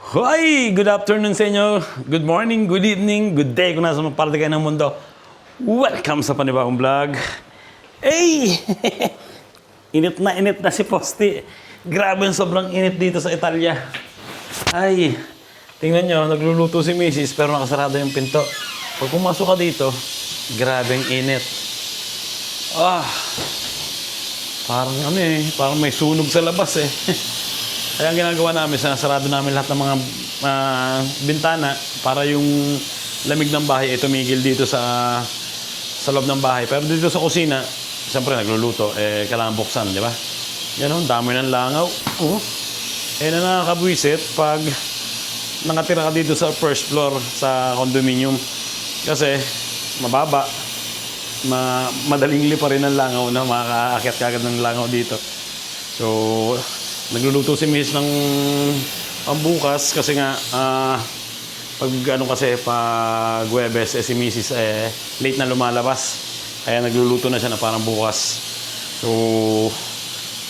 Hoy! Good afternoon sa inyo. Good morning, good evening, good day kung nasa parte kayo ng mundo. Welcome sa panibagong vlog. Hey! Init na si Posti. Grabe yung sobrang init dito sa Italia. Ay, tingnan nyo, nagluluto si Mrs. pero nakasarado yung pinto. Pag pumasok ka dito, grabe yung init. Parang parang may sunog sa labas eh. Kaya ang ginagawa namin, sinasarado namin lahat ng mga bintana para yung lamig ng bahay ay tumigil dito sa loob ng bahay. Pero dito sa kusina, siyempre nagluluto, kailangan buksan, di ba? Yan o, dami ng langaw. Na nakakabwisit pag nakatira ka dito sa first floor sa condominium. Kasi mababa, madaling lipa rin ang langaw na makakaakyat kagad ng langaw dito. So, nagluluto si Miss ng pambukas kasi nga pag Huwebes si Mrs. Late na lumalabas. Kaya nagluluto na siya na parang bukas. So,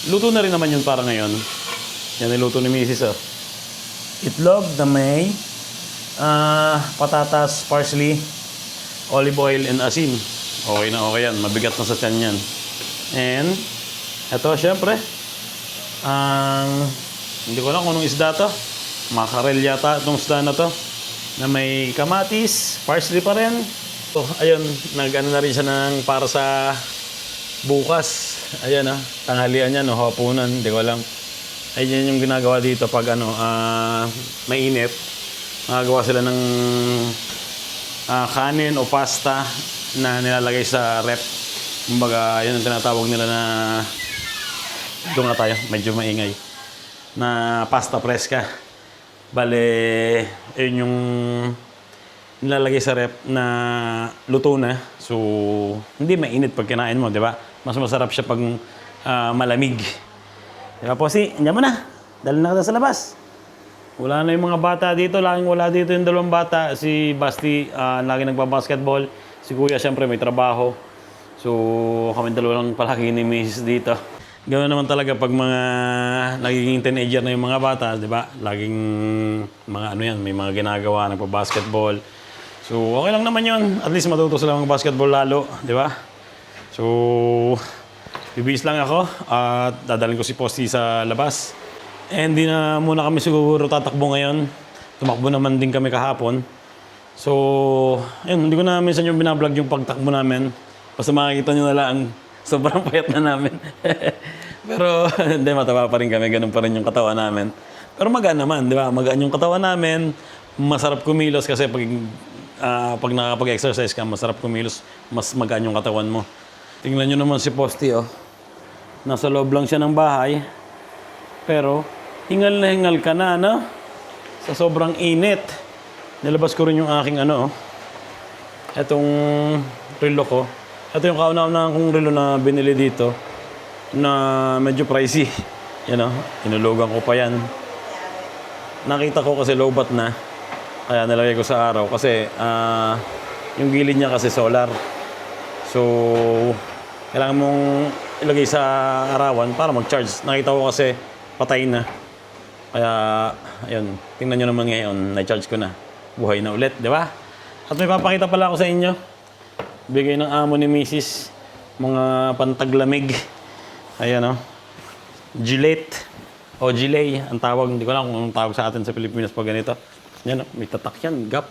luto na rin naman yun para ngayon. Yan niluto ni Mrs. Itlog na may patatas, parsley, olive oil, and asin. Okay na okay yan. Mabigat na sa tiyan yan. And, eto syempre, hindi ko alam kung anong isda to. Makarel yata itong isda na to. Na may kamatis, parsley pa rin. So, ayun, nag-ano na rin siya ng para sa bukas. Ayan tanghalian yan, hapunan, hindi ko alam. Ayun yung ginagawa dito pag mainit. Magagawa sila ng kanin o pasta na nilalagay sa rep. Kumbaga, yun ang tinatawag nila na doon nga tayo, medyo maingay. Na pasta fresca. Bale, yun yung nilalagay sa rep na luto na. So, hindi mainit pag kinain mo, di ba? Mas masarap siya pag malamig. Di ba po, Diyan mo na. Dali na kita sa labas. Wala na yung mga bata dito. Laging wala dito yung dalawang bata. Si Basti, lagi nagbabasketball. Si Kuya, siyempre, may trabaho. So, kami dalawa lang palagi ni Mrs. dito. Ganoon naman talaga pag mga nagiging teenager na yung mga bata, di ba? Laging mga may mga ginagawa, nagpa-basketball. So, okay lang naman yun. At least matuto sila ng basketball lalo, di ba? So, bibihis lang ako at dadalhin ko si Posti sa labas. And di na muna kami siguro tatakbo ngayon. Tumakbo naman din kami kahapon. So, yun, hindi ko na minsan yung binablog yung pagtakbo namin. Basta makikita nyo na lang. Sobrang payat na namin. Pero hindi, mataba pa rin kami. Ganun pa rin yung katawan namin. Pero magaan naman, di ba? Magaan yung katawan namin. Masarap kumilos kasi pag nakapag-exercise ka, masarap kumilos. Mas magaan yung katawan mo. Tingnan nyo naman si Posti, Nasa loob lang siya ng bahay. Pero hingal na hingal ka na, Sa sobrang init. Nilabas ko rin yung aking Etong relo ko. Ito yung kauna-una kong relo na binili dito na medyo pricey. Yan inulugan ko pa yan. Nakita ko kasi lowbat na. Kaya nilagay ko sa araw kasi yung gilid niya kasi solar. So, kailangan mong ilagay sa arawan para mag-charge. Nakita ko kasi patay na. Kaya, ayun, tingnan nyo naman ngayon, na-charge ko na. Buhay na ulit, di ba? At may papakita pala ako sa inyo. Bigay ng amo ni Mrs. Mga pantaglamig. Ayan Gillette. O Gillet, ang tawag. Hindi ko alam kung anong tawag sa atin sa Pilipinas pag ganito. Yan may tatak yan. Gap.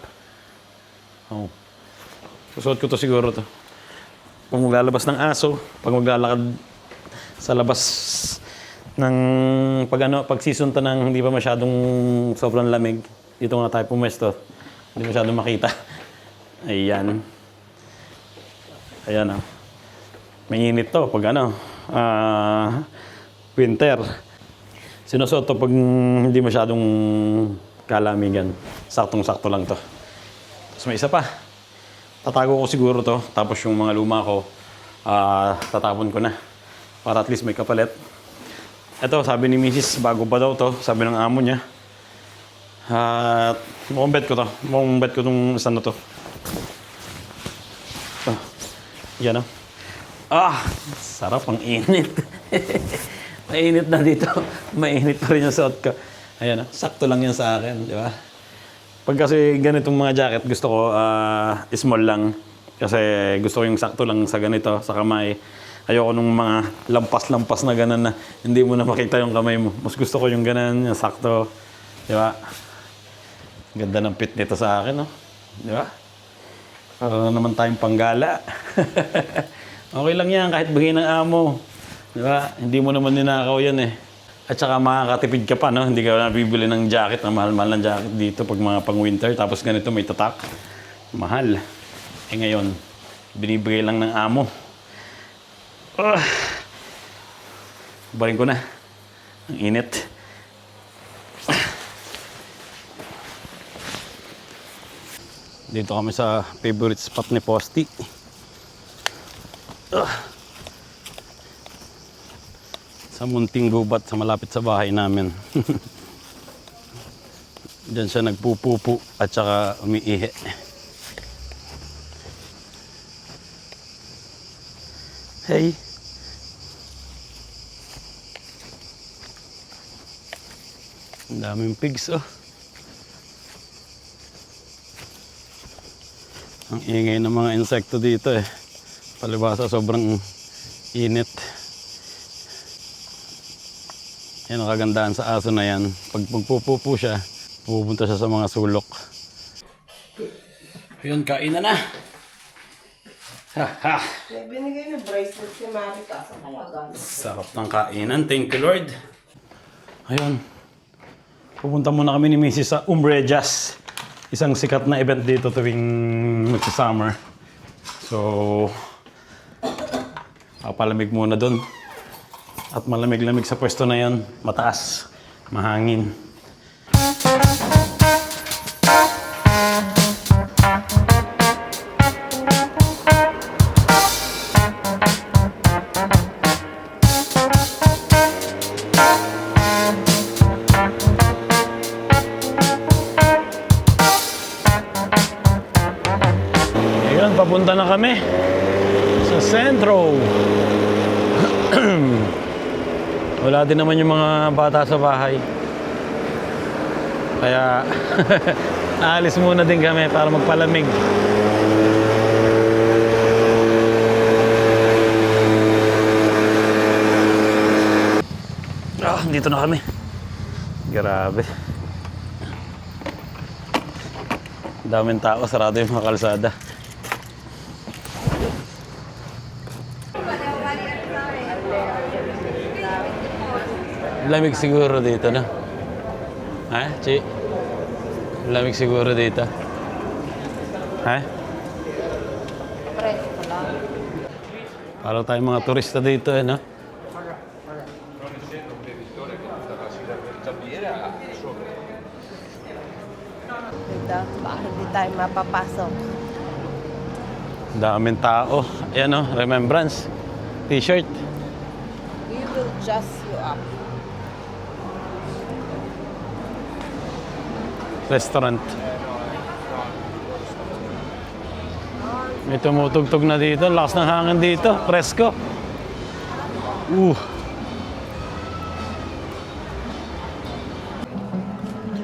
Susuot ko to siguro to. Pag maglalabas ng aso. Pag maglalakad sa labas ng pag season to ng hindi pa masyadong sobrang lamig. Dito nga tayo pumesto. Hindi masyadong makita. Ayan. Ayan may init to pag winter. Sinusuot to pag hindi masyadong kalamigan. Saktong-sakto lang to. Tapos may isa pa. Tatago ko siguro to. Tapos yung mga luma ko, tatapon ko na. Para at least may kapalit. Ito, sabi ni Mrs. bago pa daw to. Sabi ng amo niya. At mukhang bet ko to. Mukhang bet ko itong isa na to. Yan sarap ang init. Mainit na dito. Mainit pa rin yung suot ko. Ayan, sakto lang yan sa akin, di ba? Pag kasi ganitong mga jacket, gusto ko small lang. Kasi gusto ko yung sakto lang sa ganito, sa kamay. Ayoko nung mga lampas-lampas na ganan na hindi mo na makita yung kamay mo. Mas gusto ko yung ganan, yung sakto. Di ba? Ganda ng fit nito sa akin, no? Di ba? Para naman tayong panggala. Okay lang yan, kahit bigay ng amo. Di ba? Hindi mo naman ninakaw yan eh. At saka makakatipid ka pa, no? Hindi ka nabibili ng jacket, na mahal-mahal ng jacket dito pag mga pang-winter. Tapos ganito may tatak. Mahal. Eh ngayon, binibigay lang ng amo. Barin ko na. Ang init. Dito kami sa favorite spot ni Posty. Sa munting gubat sa malapit sa bahay namin. Diyan siya nagpupupo at saka umiihi. Hey. Ang daming pigs, oh. Ang ingay ng mga insekto dito eh. Palibasa sobrang init. Yan ang kagandahan sa aso na yan. Pag magpupupo siya, pupunta siya sa mga sulok. Yun, kain na. Ha. Binigay na bracelet si Marika sa kalagan. Sarap ng kainan. Thank you, Lord. Ayun. Pupunta muna kami ni Mrs. sa Umbrellas. Isang sikat na event dito tuwing magsa-summer. So, papalamig muna doon. At malamig-lamig sa pwesto na yan. Mataas. Mahangin. Ayun, papunta na kami sa sentro. Wala din naman yung mga bata sa bahay. Kaya aalis muna din kami para magpalamig. Dito na kami. Grabe. Daming tao, sarado yung mga kalsada. Lamig siguro dito, no? Ha, Chi? Lamig siguro dito. Ha? Presko lang. Para tayong mga turista dito, eh, no? Dito, baka hindi tayo mapapasok. Daming tao. Ayan, no? Remembrance. T-shirt. We will just you up. Restaurant. May tumutugtog na dito. Lakas ng hangin dito. Presko.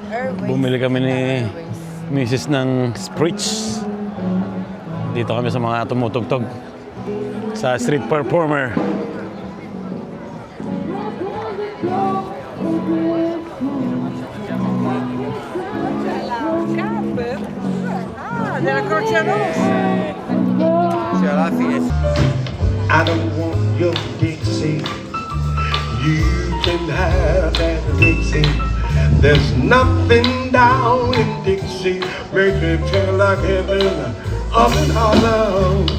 Airways. Bumili kami ni Mrs. ng Spritz. Dito kami sa mga tumutugtog. Sa street performer. Della Croce Rossa. I don't want your Dixie. You can have that Dixie. There's nothing down in Dixie make me feel like heaven up in Harlem.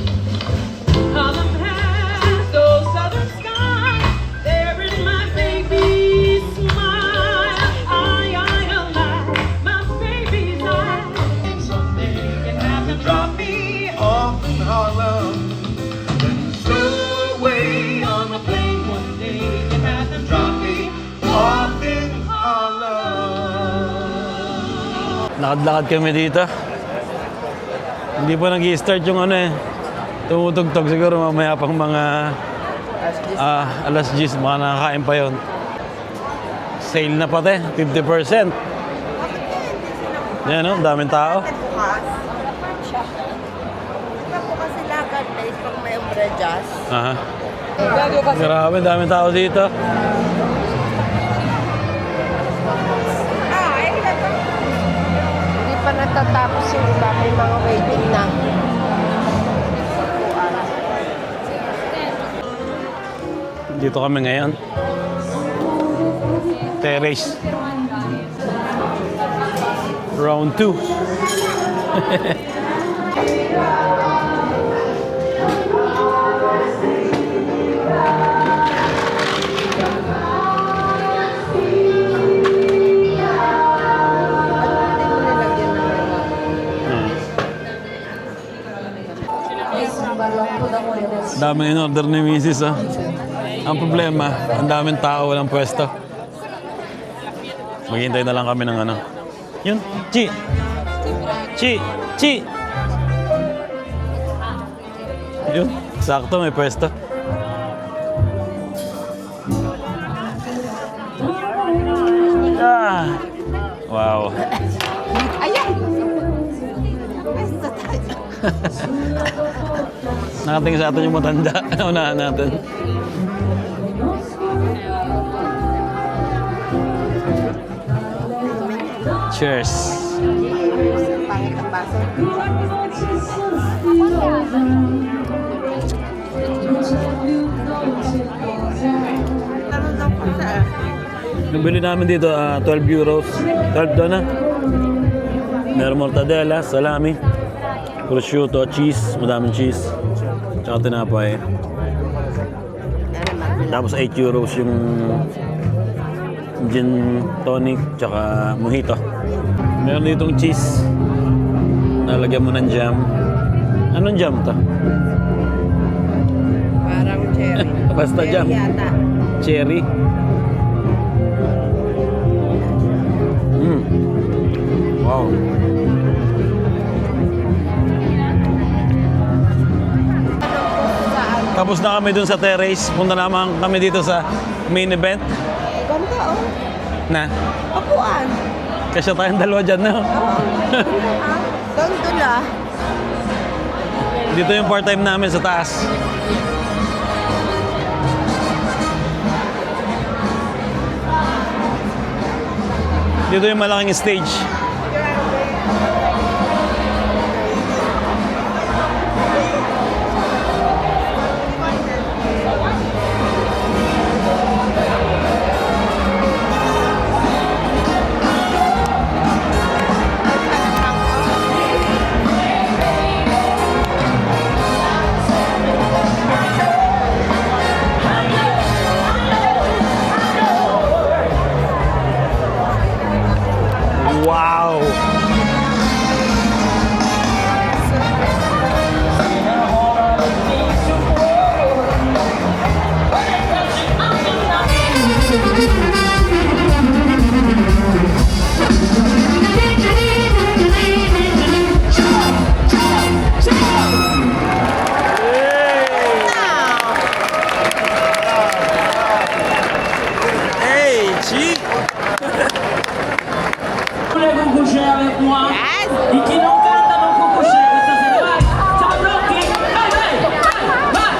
Harlem has those southern skies. There in my baby's smile. My baby's eyes. Someday you can have to drop me Up in Harlem. away on a plane one day. You can have to drop me Up in Harlem. Lakad-lakad kami dito. Hindi pa nag-i-start yung ano eh. Tumutugtog siguro mamaya pang mga alas 10, baka nakakain pa yon. Sale na pati, 50%. Yan no, daming tao. Bukas. Siya. Diba bukas sila guys pag may umbrellas? Aha. Grabe, daming tao dito. Hindi pa natatapos yung iba. May mga waiting na. Dito kami ngayon. Terrace. Round 2. Dami in order ni Mrs. Oh. Ang problema, ang daming tao, walang pwesto. Maghintay na lang kami ng ano. Yun, Chi! Chi! Chi! Yun, sakto may pwesto. Ah! Wow. Ayan! Basta tayo. Nakatingin sa atin yung matanda. Unahan natin. Cheers. Pangit ang baso. Tanong lang po siya. Yung bili namin dito, 12 euros. 12 doon na. Meron mortadela, salami, prosciutto, cheese, madaming cheese. Tsaka tinapay. Tapos 8 euros yung gin tonic, tsaka mojito. Meron ditong cheese. Nalagyan mo ng jam. Anong jam to? Parang cherry. Basta jam. Yata. Cherry. Wow. Tapos na kami dun sa terrace. Punta naman kami dito sa main event. Ganda oh. Na, Apuan. kasi tayong dalawa dyan na. Doon ah. Dito yung part-time namin sa taas. Dito yung malaking stage. Wow! Hey, Chi! Voulez-vous coucher avec moi? Yes! Et qui non canta non può coucher questa sera, vai! Ciao Blocchi! Vai, vai! Vai!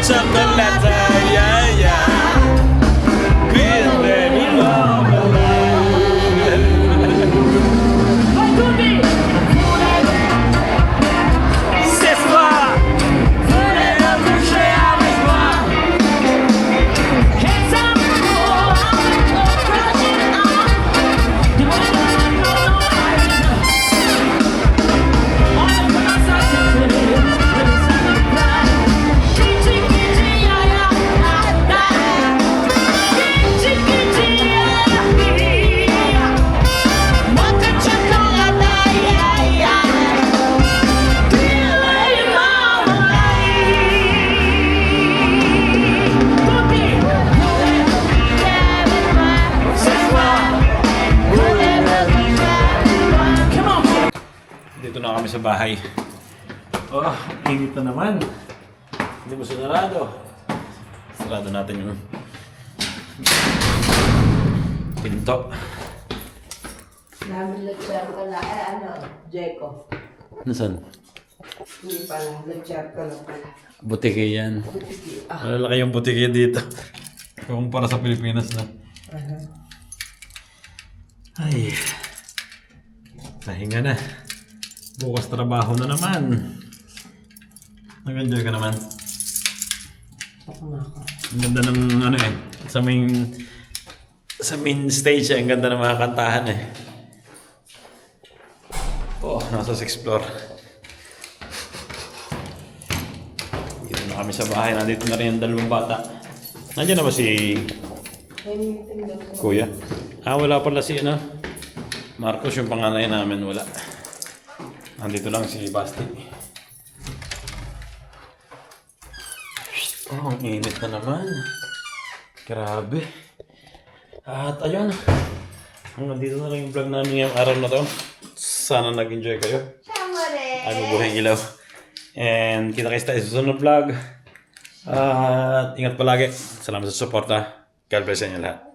Chocolate, yeah, yeah. Green baby love. Vai tutti! C'est toi! Voulez-vous coucher avec moi? Che s'amore avec ton crashing on. Tu veux la On commence à s'écouter, le sang bahay. Oh, init na naman. Hindi mo sinarado. Sarado natin yung pinto. Namin nag-share ko na, Jeko. Nasaan? Hindi pala, nag-share ko lang pala. Butike yan. Malalaki yung butike dito. Kung para sa Pilipinas na. Ay. Nahinga na. Bukas trabaho na naman. Nag-enjoy ka naman. Ang ganda ng ano eh. Sa main stage eh. Ang ganda ng mga kantahan eh. Oh, nasa 6th floor. Dito na kami sa bahay. Nandito na rin yung dalawang bata. Nandiyan na ba si Kuya? Wala pala si Marcos, yung panganay namin, wala. Nandito lang si Basti. Oh, ang init na naman. Grabe. At ayun. Hanggang dito na lang yung vlog namin ngayong araw na to. Sana nag-enjoy kayo. Ay, bubuhay ilaw. And kita kayo sa susunod vlog. At ingat palagi. Salamat sa suporta. God bless sa inyo lahat.